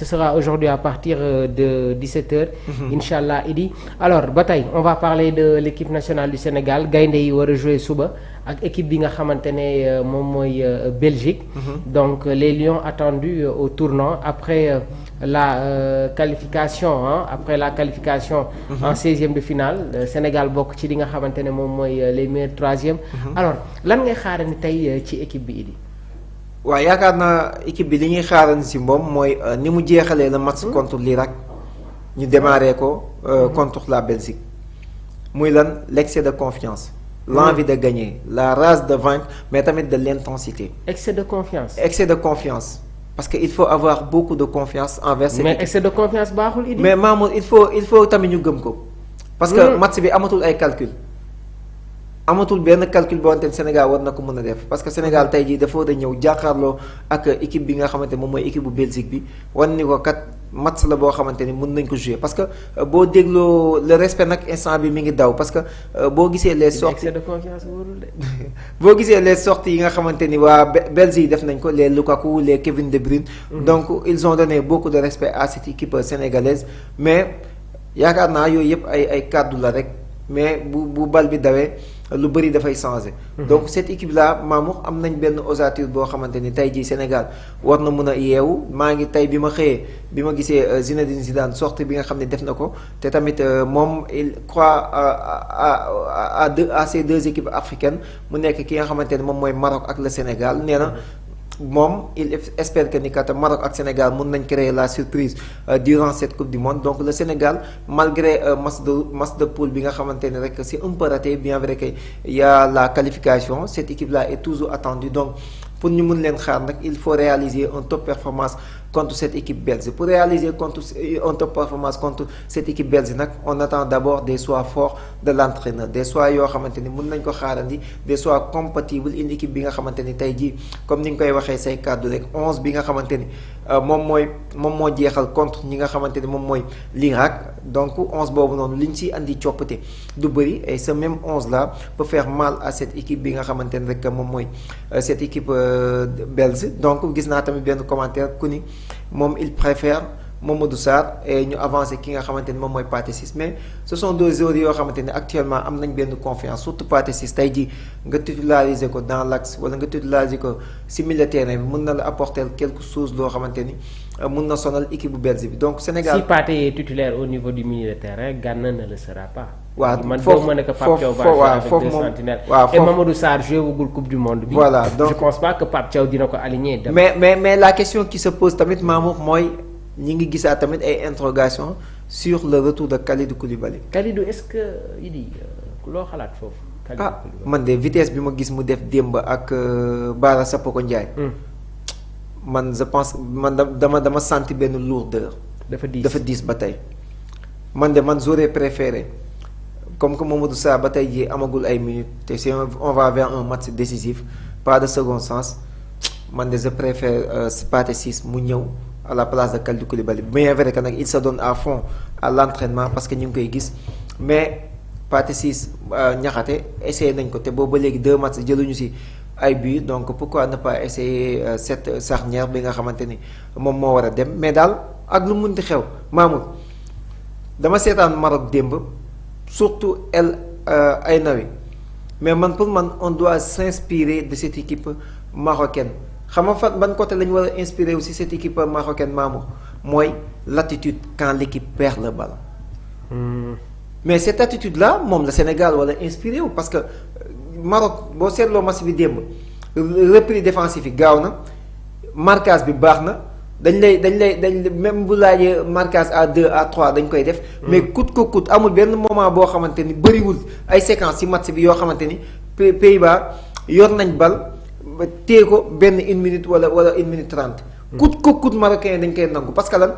ce sera aujourd'hui à partir de 17h. Inch'Allah Idi. Alors ba tey on va parler de l'équipe nationale du Sénégal gaynde yi war a jouer suba ak équipe bi nga xamante ne moom mooy Belgique. Donc les Lions attendus au tournant après la qualification après la qualification. En 16e de finale Sénégal bokk ci li nga xamante ne moom mooy les meilleurs troisième. Alors lan ngay xaarandi tey ci équipe bi Idi. waaw yaakaar naa équipe bi li ñuy xaaran si moom mooy ni mu jeexalee le match contre l'Irak ñu démarré ko contre la Belgique muy lan l'excès de confiance l'envie de gagner la rage de vaincre mais tamit de l'intensité. Excès de confiance. Excès de confiance parce que il faut avoir beaucoup de confiance envers cette mais équipe. Excès de confiance baaxul Idi. mais Mamour il faut tamit ñu gëm ko parce que match bi amatul ay calcul. amatul benn calcul boo xamante ne Sénégal war na ko mën a def parce que Sénégal tey jii dafa war a ñëw jàkkaarloo ak équipe bi nga xamante moom mooy équipe bu Belgique bi wan ni ko kat match la boo xamante ni mën nañ ko jouer parce que boo dégloo le respect nag instant bi mi ngi daw parce que boo gisee les sorties excès de confiance wóorul de. boo gisee les sorties yi nga xamante ni waa Belgique def nañ ko les Lukaku les Kevin De Bruyne. Donc ils ont donné beaucoup de respect à cette équipe sénégalaise mais yaakaar naa yooyu yëpp ay kàddu la rek mais bu bal bi dawee. lu bëri dafay changer. Donc cette équipe là Mamour am nañ benn ossature boo xamante ni tey jii Sénégal war na mun a yeewu maa ngi tey bi ma xëyee bi ma gisee Zinedine Zidane sortie bi nga xam ne def na ko te tamit moom il croit à ces deux équipes africaines mu nekk ki nga xamante ni moom mooy Maroc ak le Sénégal nee na. moom il espère que ni kat Maroc ak Sénégal mun nañ créer la surprise durant cette coupe du monde donc le Sénégal malgré match de poule bi nga xamante ne rek c'est un peu raté bien vrai que y a la qualification cette équipe là est toujours attendue donc pour ñu mun leen xaar nag il faut réaliser un top performance contre cette équipe belge pour réaliser un top performance contre cette équipe belge nag on attend d'abord des choix forts de l'entraîneur des choix yoo xamante ni mun nañ ko xaarandi des choix compatibles une équipe bi nga xamante ni tey jii comme ni nga koy waxee say kàddu rek 11 bi nga xamante ni moom moo jeexal contre ñi nga xamante ni moom mooy l'Irak donc 11 boobu noonu li ñu ciy andi coppite du bëri et ce même 11 là peut faire mal à cette équipe bi nga xamante ni rek moom mooy cette équipe belge donc gis naa tamit benn commentaire ku ni moom il préfère Mamadou Sarr et ñu avancé ki nga xamante ni moom mooy Pathé Ciss mais ce sont deux joueurs yoo xamante ni actuellement am nañ benn confiance surtout Pathé Ciss tey jii nga titulariser ko dans l'axe wala nga titulariser ko si milieu terrain bi mun na la apporter quelque chose loo xamante ni mun na sonal équipe bu belge bi donc Sénégal. Si Pathé est titulaire au niveau du milieu de terrain Gana ne le sera pas. waaw man foofu ma ne que Pape Thiaw va jouer avec deux sentinelles. Et Mamadou Sarr joué wugul coupe du monde bi. Voilà donc je pense pas que Pape Thiaw dina ko aligner. mais la question qui se pose tamit Mamour mooy ñi ngi gisaat tamit ay interrogations sur le retour de Kalidou Koulibaly. Kalidou est-ce que Idi loo xalaat foofu. Man de vitesse bi ma gis mu def démb ak Bara Sapoko Ndiaye. man je pense man dama senti benn lourdeur. dafa diis ba tey. man j'aurais préféré comme que Mamadou Sarr ba tey jii amagul ay minutes te si on va vers un match décisif pas de second sens man de je préfère Pathé Ciss mu ñëw à la place de Kalidou Koulibaly bien vrai que nag il se donne à fond à l'entraînement parce que ñu ngi koy gis mais Pathé Ciss ñaxate essayé nañ ko te boobu ba léegi 2 matchs jëluñu si ay buts donc pourquoi ne pas essayer cette charnière bi nga xamante ni moom moo war a dem mais daal ak lu munti xew Mamour dama seetaan Maroc démb surtout El Ainaoui mais man pour man on doit s'inspirer de cette équipe marocaine xam nga fan ban côté la ñu war a inspirer aussi cette équipe marocaine Mamour mooy l'attitude quand l'équipe perd le ballon. Mais cette attitude là moom la Sénégal wala inspiré wu parce que Maroc boo seetloo match bi démb repli défensif yi gaaw na marquage bi baax na dañ lay même bu laajee marquage à 2 à 3 dañ koy def. mais coûte que coûte amul benn moment boo xamante ni bëriwul ay séquences ci match bi yoo xamante ni Pays-Bas yor nañ bal téye ko benn 1 minute wala 1 minute 30. coûte que coûte marocain dañ koy nangu parce que lan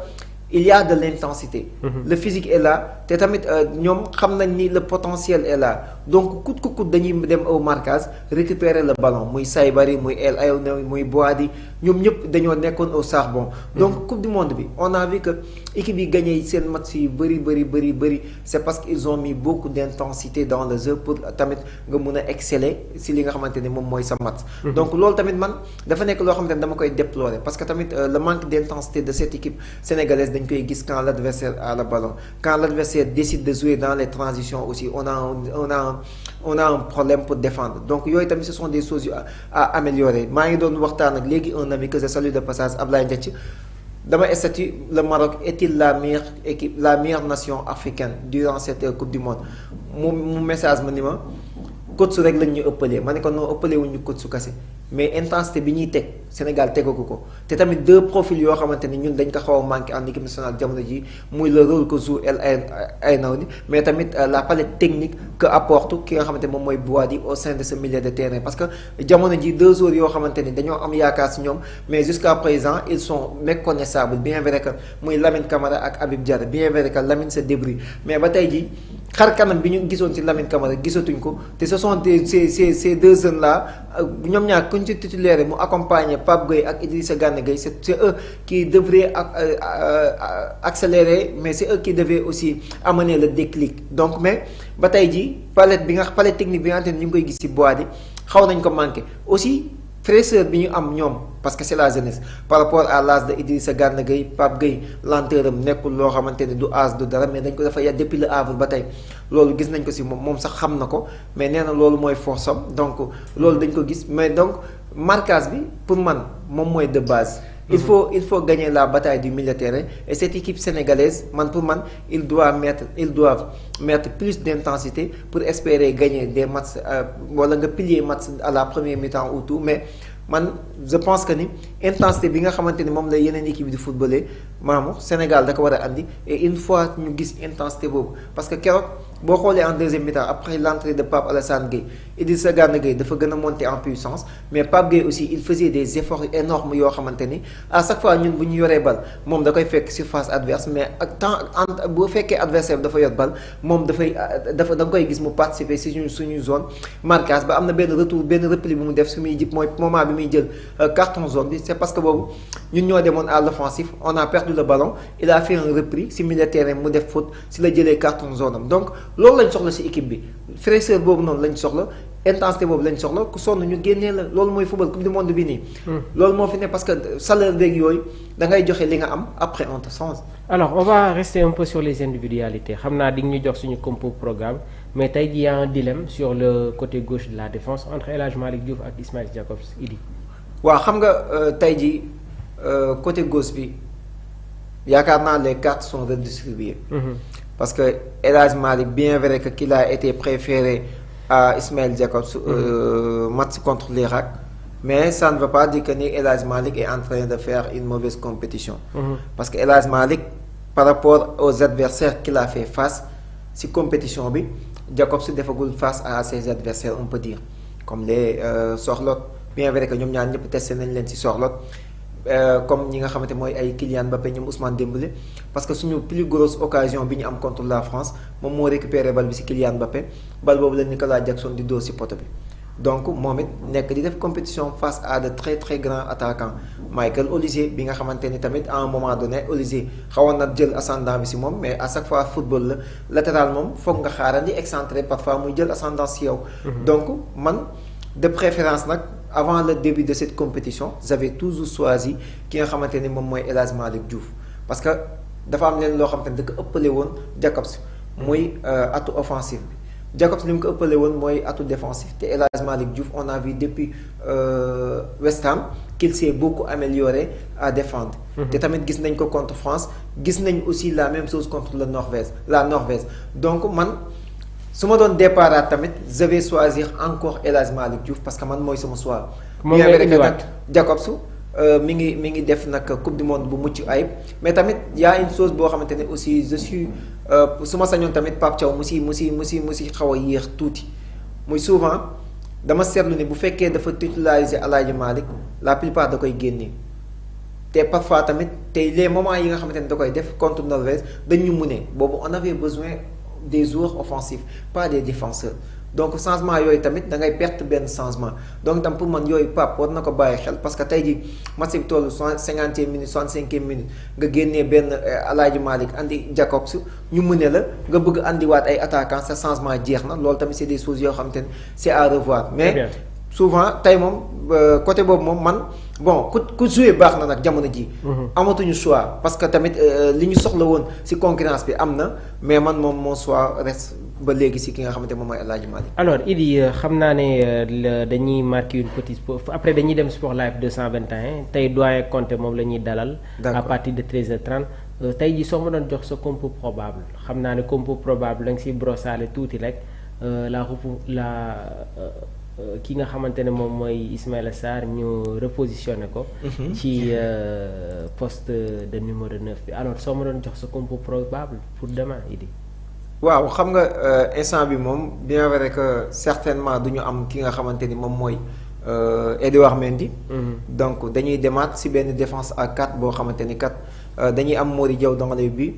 il y a de l'intensité. Le physique est là te tamit ñoom xam nañ ni le potentiel est là donc coûte que coûte dañuy dem au marquage récupérer le ballon muy Saybari muy El Ayouna muy Boadi ñoom ñëpp dañoo nekkoon au charbon. donc coupe du monde bi on a vu que équipe yi gagné seen match yu bëri c'est parce qu'ils ont mis beaucoup d'intensité dans le jeu pour tamit nga mun a exceller si li nga xamante ne moom mooy sa match. donc loolu tamit man dafa nekk loo xamante ne dama koy déplorer parce que tamit le manque d'intensité de cette équipe sénégalaise dañ koy gis quand l'adversaire a le ballon quand l'adversaire décide de jouer dans les transitions aussi on a un problème pour défendre donc yooyu tamit ce sont des choses à améliorer maa ngi doon waxtaan ak léegi un ami que je salue de passage Ablaye Ndiaye dama statut le Maroc est-il la meilleure équipe la meilleure nation africaine durant cette coupe du monde mu message ma ni ma coach rek lañ ñu ëppalee ma ne ko noo ëppalee wuñ ñu coach su kase mais intensité bi ñuy teg Sénégal tegagu ko te tamit deux profils yoo xamante ni ñun dañ ko xaw a manqué en équipe nationale jamono ji muy le rôle que joue El Ayouna mais tamit la palette technique que apporte ki nga xamante moom mooy Boadi au sein de ce milieu de terrain parce que jamono ji deux joueurs yoo xamante ni dañoo am yaakaar si ñoom mais jusqu'à présent ils sont méconnaissables bien vrai que muy Lamine Camara ak Habib Diarra bien vrai que Lamine se débrouille mais ba tey ji xar kanam bi ñu gisoon ci Lamine Camara gisatuñ ko te ce sont ces deux jeunes là ñoom ñaar kuñ ci titulaire mu accompagner Pape Gueye ak Idrissa Gana Gueye c'est eux qui devraient accélérer mais c'est eux qui devaient aussi amener le déclic donc mais ba tey ji palette technique bi nga xamante ne ñu ngi koy gis ci Boadi xaw nañ ko manqué aussi fraîcheur bi ñu am ñoom parce que c'est la jeunesse par rapport à l'âge de Idrissa Gana Gueye Pape Gueye lenteur am nekkul loo xamante ne du âge du dara mais dañ ko dafa ya depuis le Havre ba tey loolu gis nañ ko si moom sax xam na ko mais nee na loolu mooy force am donc loolu dañ ko gis mais donc marquage bi pour man moom mooy de base. il faut gagner la bataille du milieu de terrain et cette équipe sénégalaise pour man ils doivent mettre plus d'intensité pour espérer gagner des matchs wala nga plier match à la première mi-temps ou tout mais man je pense que ni intensité bi nga xamante ni moom la yeneen équipe di footballé Mamour Sénégal da ko war a andi et une fois ñu gis intensité boobu parce que keroog boo xoolee en deuxième mi-temps après l'entrée de Pape Alassane Gueye Idrissa Gana Gueye dafa gën a monter en puissance mais Pape Gueye aussi il faisait des efforts énormes yoo xamante ni à chaque fois ñun bu ñu yoree bal moom da koy fekk surface adverse mais ak temps boo fekkee adversaire dafa yor bal moom da nga koy gis mu participer si suñu zone marquage ba am na benn retour benn repli bi mu def su muy jib mooy moment bi muy jël carton jaune bi c'est parce que boobu ñun ñoo demoon à l'offensif on a perdu le ballon il a fait un repli si milieu de terrain mu def faute si la jëlee carton jaune am donc loolu lañ soxla si équipe bi fraîcheur boobu noonu lañ soxla intensité boobu lañ soxla ku sonn ñu génnee la loolu mooy football coupe du monde bi nii. loolu moo fi ne parce que salaire beeg yooyu da ngay joxe li nga am après on te change. alors on va rester un peu sur les individualités xam naa di nga ñu jox suñu compo programme mais tey jii y a un dilemme sur le côté gauche de la défense entre El Hadj Malick Diouf ak Ismaïla Jakobs Idi. waaw xam nga tey jii côté gauche bi yaakaar naa les cartes sont redistribuées. parce que El Hadj Malick bien vrai que qu'il a été préféré à Ismaïla Jakobs match contre l'Irak mais ça ne veut pas dire que ni El Hadj Malick est en train de faire une mauvaise compétition. parce que El Hadj Malick par rapport aux adversaires qu'il a fait face ci compétition bi Jakobs defagul face à ses adversaires on peut dire comme les Sorloth bien vrai que ñoom ñaar ñëpp testé nañ leen ci Sorloth comme ñi nga xamante mooy ay Kylian Mbappé ñoom Ousmane Dembélé parce que suñu plus grosse occasion bi ñu am contre la France moom moo récupéré bal bi ci Kylian Mbappé bal boobu la Nicolas Jackson di dóor ci poto bi donc moom it nekk di def compétition face à de très très grands attaquants Michael Olise bi nga xamante ni tamit à un moment donné Olise xawoon na jël ascendant bi ci moom mais à chaque fois football la latéral moom foog nga xaarandi excentré parfois muy jël ascendant ci yow. donc man de préférence nag. avant le début de cette compétition j'avais toujours choisi ki nga xamante ni moom mooy El Hadj Malick Diouf parce que dafa am leen loo xamante ni da ko ëppale woon Jakobs muy atout offensif bi Jakobs li mu ko ëppale woon mooy atout défensif te El Hadj Malick Diouf on a vu depuis West Ham qu'il s'est beaucoup amélioré à défendre. te tamit gis nañ ko contre France gis nañ aussi la même chose contre la Norvège donc man. su ma doon départ tamit je vais choisir encore El Hadj Malick Diouf parce que man mooy sama choix. moom ngay indiwaat Jakobs mi ngi def nag coupe du monde bu mucc ayib mais tamit y a une chose boo xamante ne aussi je suis su ma sañoon tamit Pape Thiaw mu si xaw a yéex tuuti muy souvent dama seetlu ni bu fekkee dafa titulariser El Hadj Malick la plupart da koy génne te parfois tamit tey les moments yi nga xamante ne da koy def contre Norvège dañu mu ne boobu on avait besoin des joueurs offensifs pas des défenseurs donc changement yooyu tamit da ngay perte benn changement donc tam pour man yooyu Pape war na ko bàyyi xel parce que tey jii match bi tollu 50e minute 65e minute nga génnee benn Aladji Malick andi Jacobs ñu mëne la nga bëgg andiwaat ay attaquants sa changement jeex na loolu tamit c'est des choses yoo xamante ne c'est à revoir mais souvent tey moom côté boobu moom man bon ku joué baax na nag jamono ji amatuñu choix parce que tamit li ñu soxla woon ci concurrence bi am na mais man moom mon choix reste ba léegi ci ki nga xamante moom mooy El Hadji Malick. alors Idy xam naa ne dañuy marquer une petite pause après dañuy dem Sport Live 221 tey doyen Conté moom la ñuy dalal. à partir de 13h30 tey jii soo ma doon jox sa compo probable xam naa ne compo probable da nga ciy brossaale tuuti rek ki nga xamante ne moom mooy Ismaïla Sarr ñu repositionné ko. ci poste de numéro 9 bi alors soo ma doon jox sa compo probable pour demain Idy. waaw xam nga instant bi moom bien vrai que certainement du ñu am ki nga xamante ni moom mooy Edouard Mendy. donc dañuy demaat ci benn défense à 4 boo xamante ni kat dañuy am Mody Diaw dans les buts.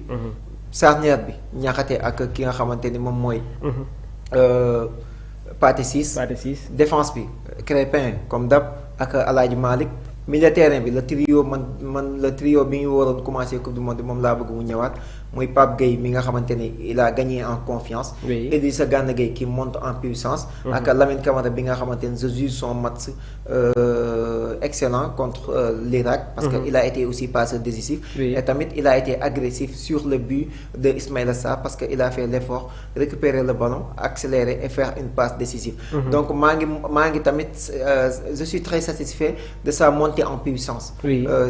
charnière bi Niakhaté ak ki nga xamante ni moom mooy. Pathé Ciss défense bi Crépin comme d'hab ak Aladji Malick milieu terrain bi le trio le trio bi ñu waroon commencer coupe du monde moom laa bëgg mu ñëwaat muy Pape Gueye mi nga xamante ni il a gagné en confiance. Idrissa Gana Gueye qui monte en puissance. ak Lamine Camara bi nga xamante ni je juge son match excellent contre l'Irak parce que il a été aussi passeur décisif. et tamit il a été agressif sur le but de Ismaïla Sarr parce que il a fait l'effort récupérer le ballon accélérer et faire une passe décisive. donc maa ngi tamit je suis très satisfait de sa montée en puissance.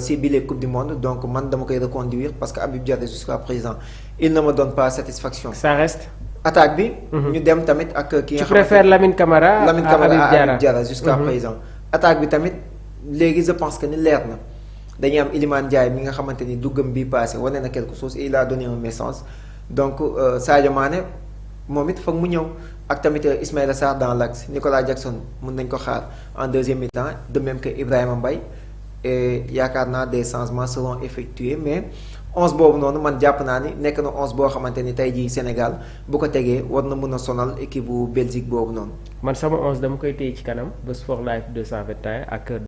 si bile coupe du monde donc man dama koy reconduire parce que Habib Diarra jusqu'à présent il ne me donne pas satisfaction. ça reste. attaque bi. ñu dem tamit ak ki nga. tu préfères Lamine Camara à Habib Diarra jusqu'à présent. attaque bi tamit léegi je pense que ni leer na dañuy am Iliman Ndiaye mi nga xamante ni duggam bi passé wane na quelque chose et il a donné un message donc Sadio Mané moom it foog mu ñëw ak tamit Ismaïla Sarr dans l'axe Nicolas Jackson mën nañ ko xaar en deuxième mi-temps de même que Ibrahima Mbaye et yaakaar naa des changements seront effectués mais 11 boobu noonu man jàpp naa ni nekk na 11 boo xamante ni tey jii Sénégal bu ko tegee war na mën a sonal équipe bu Belgique boobu noonu. man sama 11 dama koy téye ci kanam ba Sport Live 221 ak.